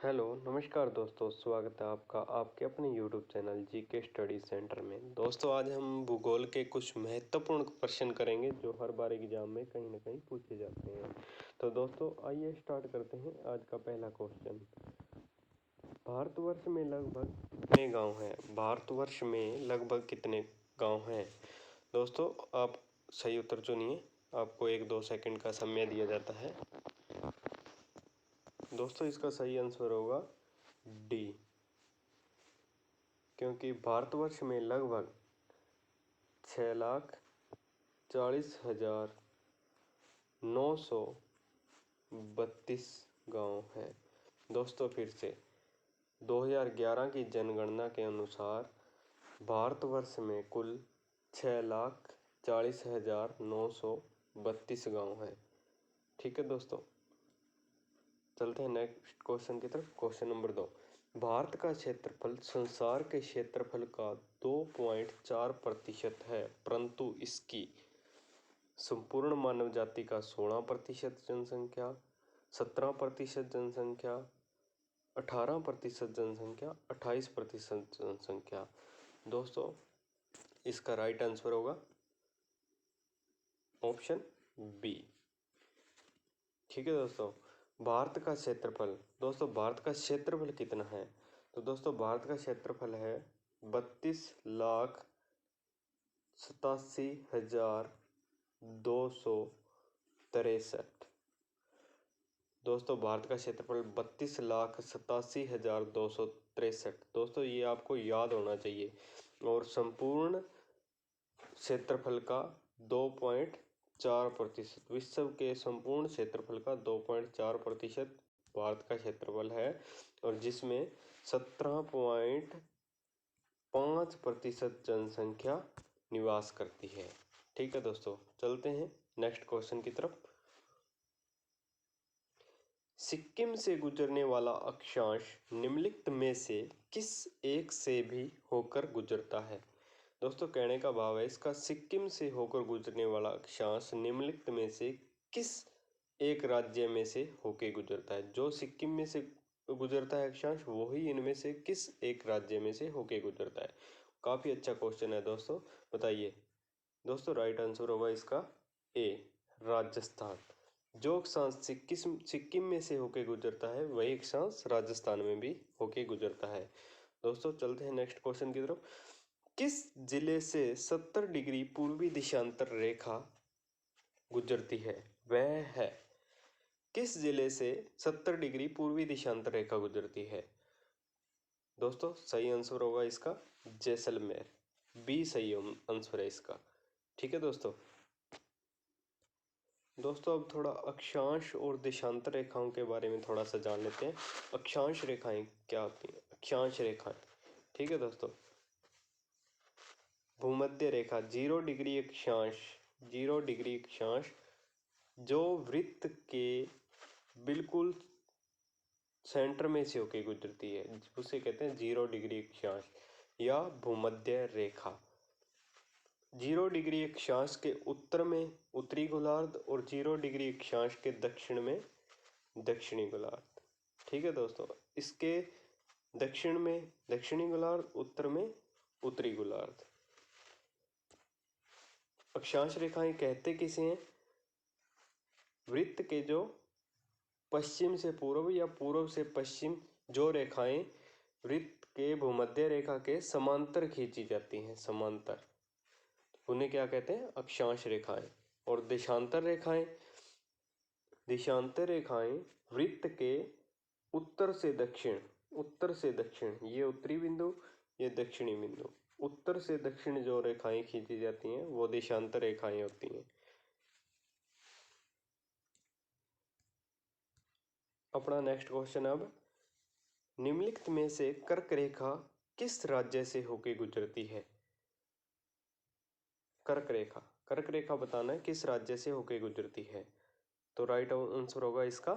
Hello नमस्कार दोस्तों, स्वागत है आपका आपके अपने YouTube channel GK study centre में। दोस्तों आज हम भूगोल के कुछ महत्वपूर्ण प्रश्न करेंगे जो हर बार एग्जाम में कहीं ना कहीं पूछे जाते हैं। तो दोस्तों आइए स्टार्ट करते हैं। आज का पहला क्वेश्चन, भारतवर्ष में लगभग कितने गांव हैं? भारतवर्ष में लगभग कितने गांव हैं? दोस्तों आप सही उत्तर चुनिए, आपको 1-2 सेकंड का समय दिया जाता है। दोस्तों इसका सही आंसर होगा डी, क्योंकि भारतवर्ष में लगभग 6,40,932 गांव हैं। दोस्तों फिर से 2011 की जनगणना के अनुसार भारतवर्ष में कुल 6,40,932 गांव हैं। ठीक है दोस्तों, चलते हैं नेक्स्ट क्वेश्चन की तरफ। क्वेश्चन नंबर 2, भारत का क्षेत्रफल संसार के क्षेत्रफल का 2.4% है, परंतु इसकी संपूर्ण मानव जाति का 16% जनसंख्या, 17% जनसंख्या, 18% जनसंख्या, 28% जनसंख्या। दोस्तों इसका राइट आंसर होगा ऑप्शन बी। ठीक है दोस्तों, भारत का क्षेत्रफल, दोस्तों भारत का क्षेत्रफल कितना है? तो दोस्तों भारत का क्षेत्रफल है 32,87,263। दोस्तों भारत का क्षेत्रफल 32,87,263। दोस्तों ये आपको याद होना चाहिए। और संपूर्ण क्षेत्रफल का 2.4%, विश्व के संपूर्ण क्षेत्रफल का 2.4% भारत का क्षेत्रफल है, और जिसमें 17.5% जनसंख्या निवास करती है। ठीक है दोस्तों, चलते हैं नेक्स्ट क्वेश्चन की तरफ। सिक्किम से गुजरने वाला अक्षांश निम्नलिखित में से किस एक से भी होकर गुजरता है? दोस्तों कहने का भाव है इसका, सिक्किम से होकर गुजरने वाला अक्षांश निम्नलिखित में से किस एक राज्य में से होकर गुजरता है? जो सिक्किम में से गुजरता है अक्षांश, वही इनमें से किस एक राज्य में से होकर गुजरता है? काफ़ी अच्छा क्वेश्चन है दोस्तों, बताइए। दोस्तों राइट आंसर होगा इसका ए, राजस्थान। जो अक्षांश सिक्किम में से होके गुजरता है, वही अक्षांश राजस्थान में भी होके गुजरता है। दोस्तों चलते हैं नेक्स्ट क्वेश्चन की तरफ। किस जिले से 70 डिग्री पूर्वी देशांतर रेखा गुजरती है? वह है, किस जिले से 70 डिग्री पूर्वी देशांतर रेखा गुजरती है? दोस्तों सही आंसर होगा इसका जैसलमेर, बी सही आंसर है इसका। ठीक है दोस्तों, अब थोड़ा अक्षांश और देशांतर रेखाओं के बारे में थोड़ा सा जान लेते हैं। अक्षांश रेखाएं क्या होती हैं? अक्षांश रेखाएं, ठीक है दोस्तों, भूमध्य रेखा 0 डिग्री अक्षांश, 0 डिग्री अक्षांश जो वृत्त के बिल्कुल सेंटर में से होकर गुजरती है, उसे कहते हैं 0 डिग्री अक्षांश या भूमध्य रेखा। 0 डिग्री अक्षांश के उत्तर में उत्तरी गोलार्ध और 0 डिग्री अक्षांश के दक्षिण में दक्षिणी गोलार्ध। ठीक है दोस्तों, इसके दक्षिण में दक्षिणी गोलार्ध, उत्तर में उत्तरी गोलार्ध। अक्षांश रेखाएं कहते किसे हैं? वृत्त के जो पश्चिम से पूर्व या पूर्व से पश्चिम जो रेखाएं वृत्त के भूमध्य रेखा के समांतर खींची जाती हैं, समांतर, उन्हें क्या कहते हैं? अक्षांश रेखाएं। और देशांतर रेखाएं, देशांतर रेखाएं वृत्त के उत्तर से दक्षिण, उत्तर से दक्षिण, ये उत्तरी बिंदु, ये दक्षिणी बिंदु, उत्तर से दक्षिण जो रेखाएं खींची जाती हैं वो देशांतर रेखाएं होती हैं। अपना नेक्स्ट क्वेश्चन, अब निम्नलिखित में से कर्क रेखा किस राज्य से होकर गुजरती है? कर्क रेखा, कर्क रेखा बताना है किस राज्य से होकर गुजरती है। तो राइट आंसर होगा इसका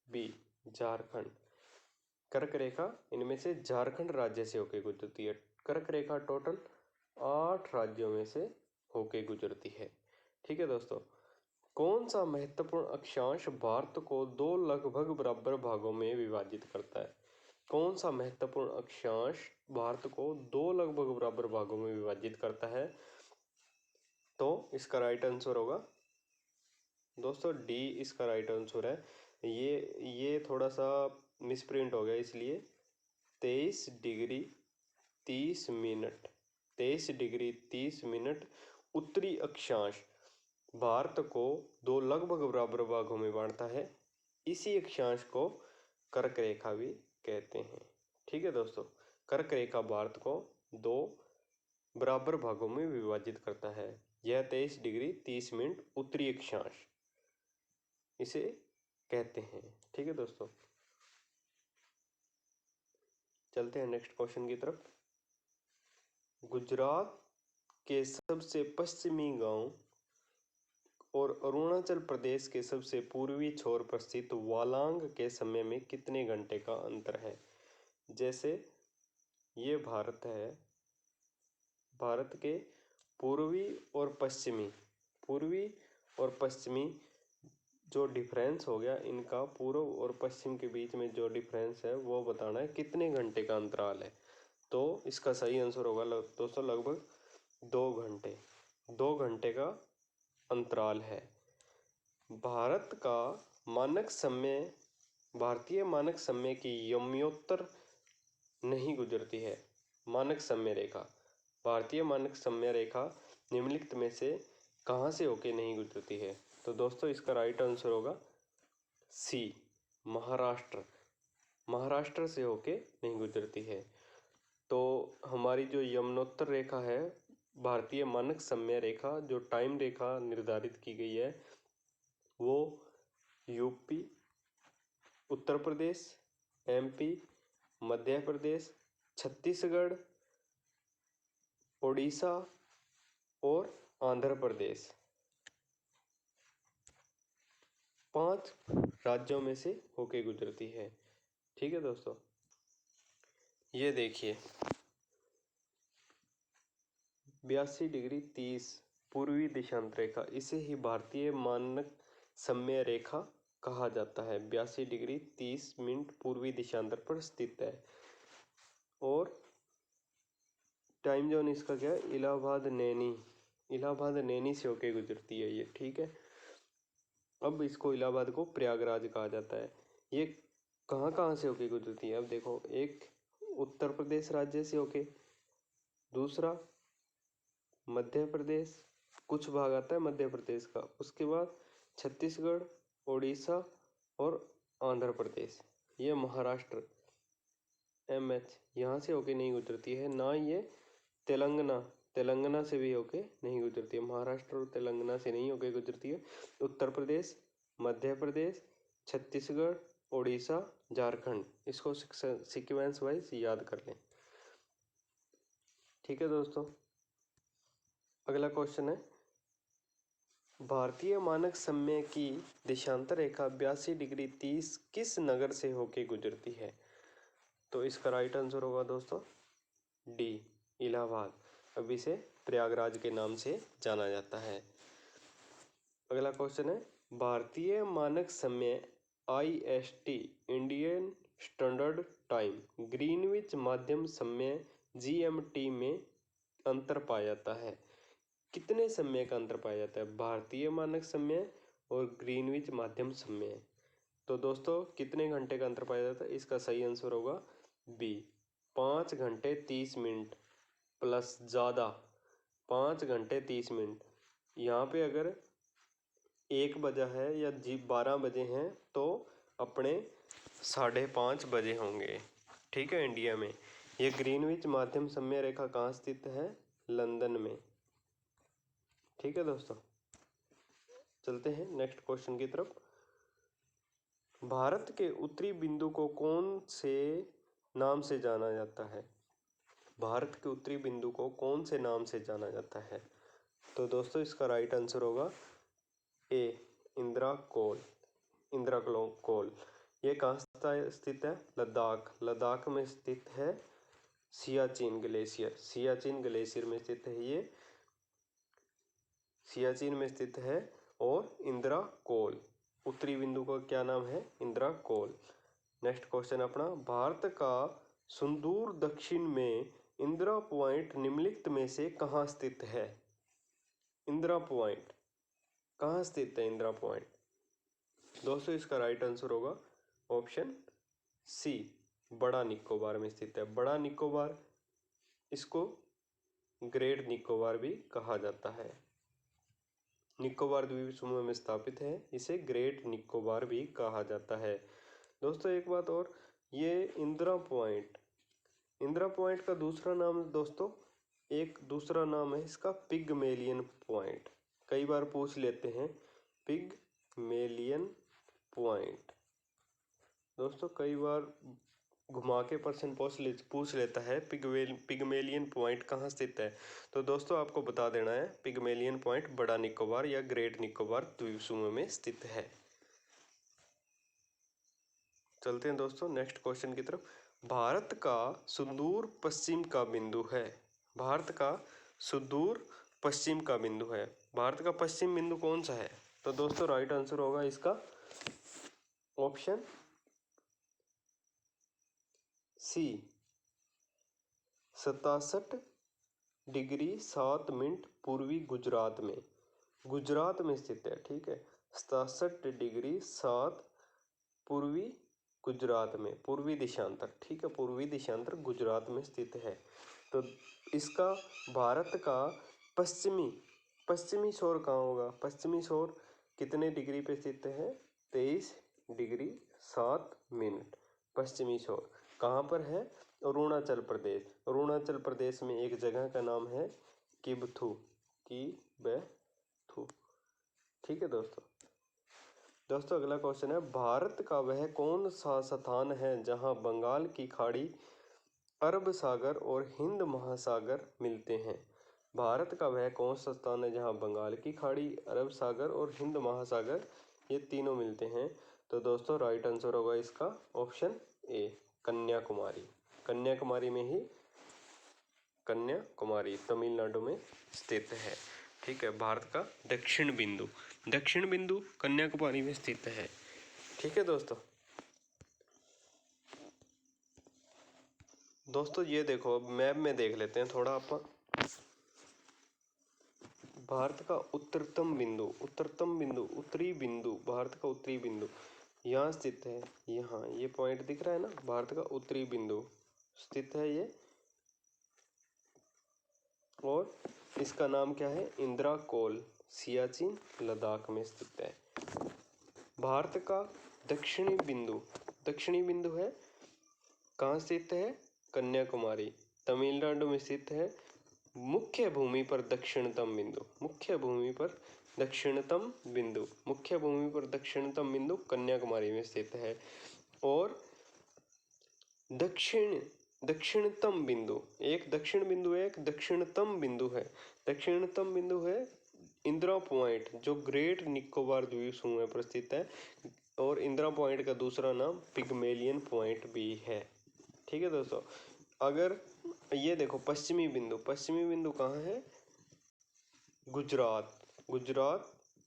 बी, झारखंड। कर्क रेखा इनमें से झारखंड राज्य से होकर गुजरती है। कर्क रेखा टोटल 8 राज्यों में से होकर गुजरती है। ठीक है दोस्तों, कौन सा महत्वपूर्ण अक्षांश भारत को दो लगभग बराबर भागों में विभाजित करता है? कौन सा महत्वपूर्ण अक्षांश भारत को दो लगभग बराबर भागों में विभाजित करता है? तो इसका राइट आंसर होगा दोस्तों डी, इसका राइट आंसर है। ये थोड़ा सा मिसप्रिंट हो गया, इसलिए 23 डिग्री 30 मिनट 23 डिग्री 30 मिनट उत्तरी अक्षांश भारत को दो लगभग बराबर भागों में बांटता है। इसी अक्षांश को कर्क रेखा भी कहते हैं। ठीक है दोस्तों, कर्क रेखा भारत को दो बराबर भागों में विभाजित करता है। यह 23 डिग्री 30 मिनट उत्तरी अक्षांश इसे कहते हैं। ठीक है दोस्तों, चलते हैं नेक्स्ट क्वेश्चन की तरफ। गुजरात के सबसे पश्चिमी गांव और अरुणाचल प्रदेश के सबसे पूर्वी छोर पर स्थित वालांग के समय में कितने घंटे का अंतर है? जैसे ये भारत है, भारत के पूर्वी और पश्चिमी जो डिफरेंस हो गया इनका, पूर्व और पश्चिम के बीच में जो डिफरेंस है वो बताना है कितने घंटे का अंतराल है। तो इसका सही आंसर होगा दोस्तों लगभग 2 घंटे। 2 घंटे का अंतराल है। भारतीय मानक समय की यमोत्तर नहीं गुजरती है। मानक समय रेखा, भारतीय मानक समय रेखा निम्नलिखित में से कहाँ से होके नहीं गुजरती है? तो दोस्तों इसका राइट आंसर होगा सी, महाराष्ट्र से होके नहीं गुजरती है। तो हमारी जो यमुनोत्तर रेखा है, भारतीय मानक समय रेखा, जो टाइम रेखा निर्धारित की गई है वो यूपी, उत्तर प्रदेश, एमपी, मध्य प्रदेश, छत्तीसगढ़, ओडिशा और आंध्र प्रदेश, 5 राज्यों में से होके गुजरती है। ठीक है दोस्तों, ये देखिए 82 डिग्री 30 पूर्वी दिशांत रेखा, इसे ही भारतीय मानक समय रेखा कहा जाता है। 82 डिग्री 30 मिनट पूर्वी दिशांतर पर स्थित है और टाइम जोन इसका क्या है? इलाहाबाद नैनी से होके गुजरती है ये। ठीक है, अब इसको इलाहाबाद को प्रयागराज कहा जाता है। ये कहाँ कहाँ से होके गुजरती है? अब देखो, एक उत्तर प्रदेश राज्य से होके, दूसरा मध्य प्रदेश, कुछ भाग आता है मध्य प्रदेश का, उसके बाद छत्तीसगढ़, ओडिशा और आंध्र प्रदेश। ये महाराष्ट्र एमएच यहाँ से होके नहीं गुजरती है। ना ये तेलंगाना से भी होके नहीं गुजरती है। महाराष्ट्र और तेलंगाना से नहीं होके गुजरती है। उत्तर प्रदेश, मध्य प्रदेश, छत्तीसगढ़, ओडिशा, झारखंड, इसको सीक्वेंस वाइज याद कर लें। ठीक है दोस्तों, अगला क्वेश्चन है, भारतीय मानक समय की देशांतर रेखा 82 डिग्री 30 किस नगर से होके गुजरती है? तो इसका राइट आंसर होगा दोस्तों डी, इलाहाबाद। अब इसे प्रयागराज के नाम से जाना जाता है। अगला क्वेश्चन है, भारतीय मानक समय IST Indian standard time Greenwich मध्यम समय GMT में अंतर पाया जाता है। कितने समय का अंतर पाया जाता है भारतीय मानक समय और ग्रीनविच मध्यम समय? तो दोस्तों कितने घंटे का अंतर पाया जाता है? इसका सही आंसर होगा बी, 5 घंटे 30 मिनट प्लस ज़्यादा, 5 घंटे 30 मिनट। यहाँ पे अगर 1 बजा है या 12 बजे हैं तो अपने 5:30 बजे होंगे। ठीक है, इंडिया में। ये ग्रीनविच माध्यम समय रेखा कहाँ स्थित है? लंदन में। ठीक है दोस्तों, चलते हैं नेक्स्ट क्वेश्चन की तरफ। भारत के उत्तरी बिंदु को कौन से नाम से जाना जाता है? भारत के उत्तरी बिंदु को कौन से नाम से जाना जाता है? तो दोस्तों इसका राइट आंसर होगा ए, इंदिरा कोल। ये कहाँ स्थित है? लद्दाख में स्थित है। सियाचिन ग्लेशियर में स्थित है ये। सियाचिन में स्थित है और इंदिरा कोल। उत्तरी बिंदु का क्या नाम है? इंदिरा कोल। नेक्स्ट क्वेश्चन अपना, भारत का सुदूर दक्षिण में इंदिरा पॉइंट निम्नलिखित में से कहाँ स्थित है? इंदिरा पॉइंट कहाँ स्थित है? इंदिरा पॉइंट दोस्तों इसका राइट आंसर होगा ऑप्शन सी, बड़ा निकोबार में स्थित है। बड़ा निकोबार, इसको ग्रेट निकोबार भी कहा जाता है। निकोबार द्वीप समूह में स्थापित है, इसे ग्रेट निकोबार भी कहा जाता है। दोस्तों एक बात और, ये इंदिरा पॉइंट का दूसरा नाम दोस्तों, एक दूसरा नाम है इसका पिगमेलियन पॉइंट। कई बार पूछ लेते हैं पिगमेलियन पॉइंट। दोस्तों कई बार घुमा के पर्सन पूछ लेता है पिगमेलियन पॉइंट कहाँ स्थित है। तो दोस्तों आपको बता देना है पिगमेलियन पॉइंट बड़ा निकोबार या ग्रेट निकोबार द्वीप समूह में स्थित है। चलते हैं दोस्तों नेक्स्ट क्वेश्चन की तरफ। भारत का सुदूर पश्चिम का बिंदु है। भारत का सुदूर पश्चिम का बिंदु है। भारत का पश्चिम बिंदु कौन सा है? तो दोस्तों राइट आंसर होगा इसका ऑप्शन सी, 67 डिग्री 7 मिनट पूर्वी गुजरात में। गुजरात में स्थित है, ठीक है। 67 डिग्री 7 पूर्वी गुजरात में, पूर्वी दिशांतर, ठीक है, पूर्वी दिशांतर गुजरात में स्थित है। तो इसका भारत का पश्चिमी छोर कहाँ होगा? पश्चिमी छोर कितने डिग्री पे स्थित है? 23 डिग्री 7 मिनट पश्चिमी छोर कहाँ पर है? अरुणाचल प्रदेश। अरुणाचल प्रदेश में एक जगह का नाम है किबथू, ठीक है दोस्तों अगला क्वेश्चन है, भारत का वह कौन सा स्थान है जहां बंगाल की खाड़ी, अरब सागर और हिंद महासागर मिलते हैं? भारत का वह कौन सा स्थान है जहां बंगाल की खाड़ी, अरब सागर और हिंद महासागर ये तीनों मिलते हैं? तो दोस्तों राइट आंसर होगा इसका ऑप्शन ए, कन्याकुमारी। कन्याकुमारी में ही, कन्याकुमारी तमिलनाडु में स्थित है, ठीक है। भारत का दक्षिण बिंदु कन्याकुमारी में स्थित है, ठीक है दोस्तों ये देखो मैप में देख लेते हैं थोड़ा अपन। भारत का उत्तरी बिंदु भारत का उत्तरी बिंदु यहाँ स्थित है। यहाँ ये पॉइंट दिख रहा है ना, भारत का उत्तरी बिंदु स्थित है ये, और इसका नाम क्या है? इंदिरा कोल, सियाचिन लद्दाख में स्थित है। भारत का दक्षिणी बिंदु है, कहाँ स्थित है? कन्याकुमारी तमिलनाडु में स्थित है। मुख्य भूमि पर दक्षिणतम बिंदु कन्याकुमारी में स्थित है। और दक्षिणतम बिंदु, एक दक्षिण बिंदु है, एक दक्षिणतम बिंदु है इंदिरा पॉइंट, जो ग्रेट निकोबार द्वीप समूह में स्थित है। और इंदिरा पॉइंट का दूसरा नाम पिगमेलियन पॉइंट भी है, ठीक है दोस्तों। अगर ये देखो पश्चिमी बिंदु कहाँ है?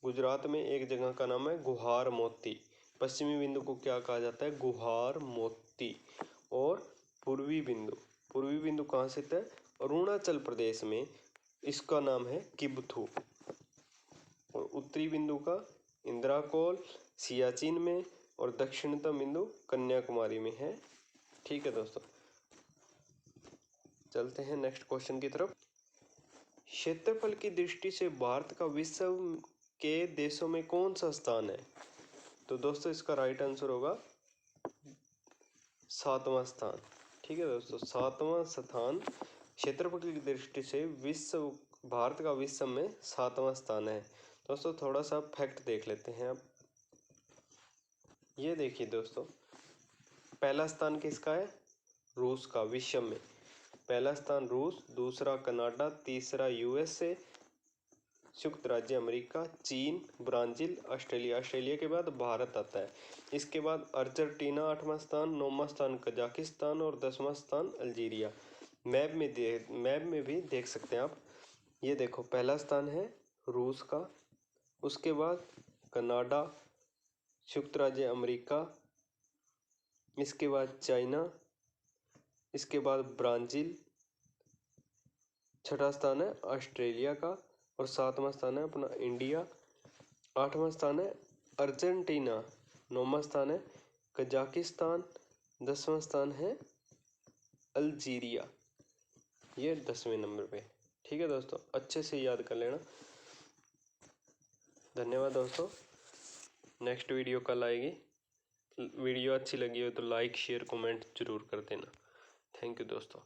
गुजरात में एक जगह का नाम है गुहार मोती। पश्चिमी बिंदु को क्या कहा जाता है? गुहार मोती। और पूर्वी बिंदु कहाँ स्थित है? अरुणाचल प्रदेश में, इसका नाम है किबथू। और उत्तरी बिंदु का इंदिरा कोल, सियाचिन में, और दक्षिणतम बिंदु कन्याकुमारी में है, ठीक है दोस्तों। चलते हैं नेक्स्ट क्वेश्चन की तरफ। क्षेत्रफल की दृष्टि से भारत का विश्व के देशों में कौन सा स्थान है? तो दोस्तों इसका राइट आंसर होगा 7वां स्थान, ठीक है दोस्तों। 7वां स्थान क्षेत्रफल की दृष्टि से भारत का विश्व में 7वां स्थान है। दोस्तों थोड़ा सा फैक्ट देख लेते हैं अब। ये देखिए दोस्तों, पहला स्थान किसका है? रूस का। विश्व में पहला स्थान रूस, दूसरा कनाडा, तीसरा यूएसए, संयुक्त राज्य अमेरिका, चीन, ब्राजील, ऑस्ट्रेलिया के बाद भारत आता है। इसके बाद अर्जेंटीना 8वां स्थान, 9वां स्थान कजाकिस्तान और 10वां स्थान अल्जीरिया। मैप में भी देख सकते हैं आप। ये देखो पहला स्थान है रूस का, उसके बाद कनाडा, संयुक्त राज्य अमेरिका, इसके बाद चाइना, इसके बाद ब्राज़ील, छठा स्थान है ऑस्ट्रेलिया का और सातवां स्थान है अपना इंडिया, आठवां स्थान है अर्जेंटीना, नौवां स्थान है कजाकिस्तान, 10वां स्थान है अल्जीरिया। ये 10वें नंबर पे। ठीक है दोस्तों, अच्छे से याद कर लेना। धन्यवाद दोस्तों। नेक्स्ट वीडियो कल आएगी। वीडियो अच्छी लगी हो तो लाइक शेयर कमेंट जरूर कर देना। थैंक यू दोस्तों।